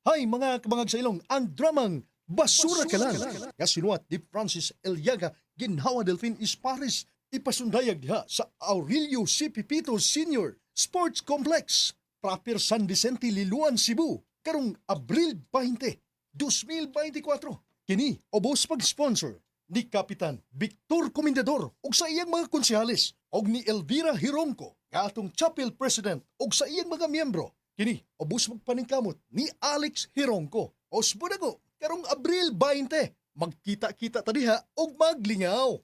Hay mga kabangag sa ilong, ang dramang Basura Ka Lang. Kasinuat ni Francis Eliaga, ginhawa Delphine Isparis, ipasundayag diha sa Aurelio C. Pipito Sr. Sports Complex, Proper San Vicente, Liloan, Cebu, karong Abril 20, 2024. Kini obos pag-sponsor ni Kapitan Victor Comendador ug sa iyang mga konsehalis ug ni Elvira Hironco, katong chapel president ug sa iyang mga miyembro. Kini obos magpaningkamot ni Alex Hironco. Osbodago karong Abril 20, magkita-kita ta diha ug maglingaw.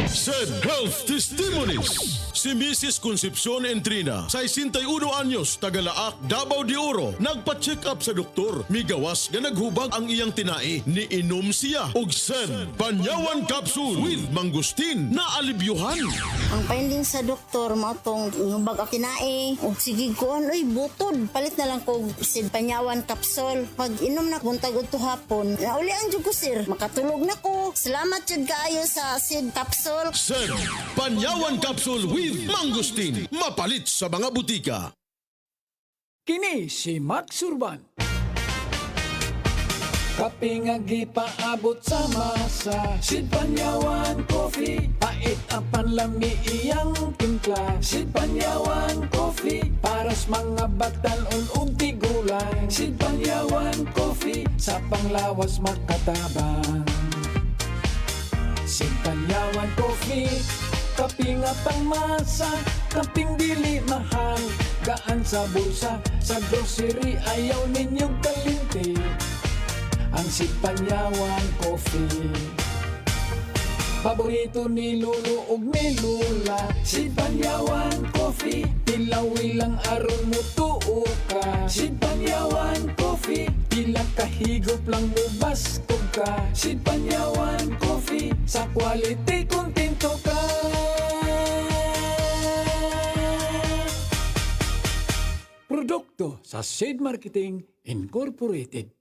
Said Health Testimonies. Si Mrs. Concepcion Entrina, 61 anyos, Tagalaak, Davao de Oro, nagpa-check up sa doktor. Migawas nga naghubag ang iyang tinai. Niinom siya og Sen Panyawan Capsule with Mangustin na alibyuhan. Ang finding sa doktor mo tong hubag ang kinae. O sige ko, ay butod. Palit na lang ko Sid Panyawan Capsule. Pag inom na buntag ito hapon, nauli ang dyan ko sir. Makatulog na ko. Salamat dyan kaayo sa Sid Capsule. Sen Panyawan Capsule with Mangustin. Mapalit sa mga butika. Kini si Max Urban. Kape nga gipaabot sa masa, Sid Panyawan Coffee, pait ang panlami iyang timpla. Sid Panyawan Coffee, paras mga batanon ug tigulang. Sid Panyawan Coffee, sa panglawas makatabang. Sid Panyawan Coffee, kaping nga pangmasa, kaping dili mahal, gaan sa bulsa, sa grocery ayaw ninyong kalinti. Ang Sid Panyawan Coffee, paborito ni Lolo ug ni Lula. Sid Panyawan Coffee, tilawi lang aron mo tuo ka. Sid Panyawan Coffee, ilang kahigop lang mo baskog ka. Sid Panyawan Coffee, sa quality kontento ka. Produkto sa Sid Marketing Incorporated.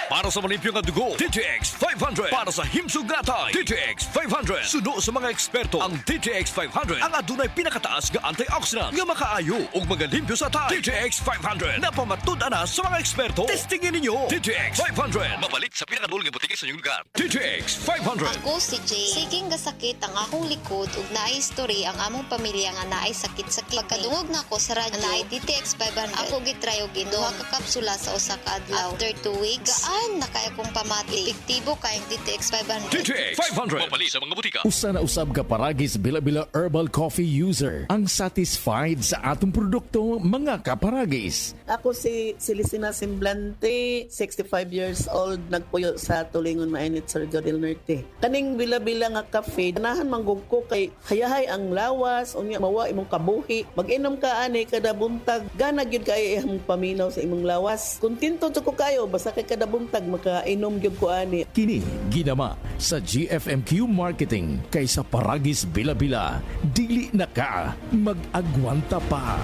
Para sa malimpyo nga dugo, DTX 500. Para sa himsog natay, DTX 500. Suno sa mga eksperto, ang DTX 500 ang adunay pinakataas nga antioxidant nga makaayo ug magalimpyo sa tay. DTX 500 napamatud-an na sa mga eksperto. Testingin ninyo. DTX 500 mabalit sa pinakadul nga butiki sa inyong lugar. DTX 500. Ako si Jay. Siging gasakit ang akong likod ug naay history ang among pamilya nga naay sakit-sakit. Pagkadungog na ko sa radyo, naay DTX 500. Ako gitry og duha ka kapsula sa usa ka adlaw. After 2 weeks, gaan na kaya kong pamati. Epektibo kayong DTX 500. DTX 500 mabalit sa mga butika. Usa na usab ka paragis bila-bila herbal coffee user ang satisfied sa atong produkto mga kaparagis. Ako si Celisina Semblante, 65 years old, nagpuyo sa Tulingon Mainit, Surigao del Norte. Kaning bila-bila nga kafe, ganahan manggug ko kay hayahay ang lawas, unya mawa imong kabuhi. Mag-inom ka ani kada buntag, gana gyud kay imong paminaw sa imong lawas. Kontento jud ko kayo basta kay kada buntag makainom gyud ko ani. Kini ginama sa GFMQ Marketing kaysa paragis bila-bila dili na ka mag-agwanta pa.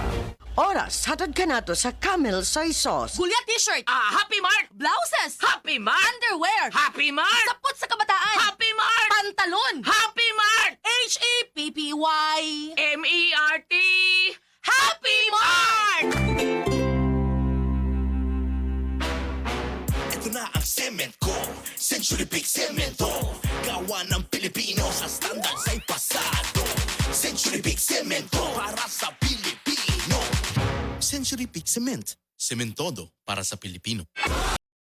Oras, hatod ka nato sa Camel Soy Sauce. Gulya t-shirt. Happy Mart. Blouses. Happy Mart. Underwear. Happy Mart. Sapot sa kabataan. Happy Mart. Pantalon. Happy Mart. HAPPY. MERT. Happy Mart. Ito na ang cement ko, Century Big Cemento. Gawa ng Pilipino sa standard sa pasado. Century Big Cemento para sa Pilipino. Century Big Cement. Cementodo para sa Pilipino.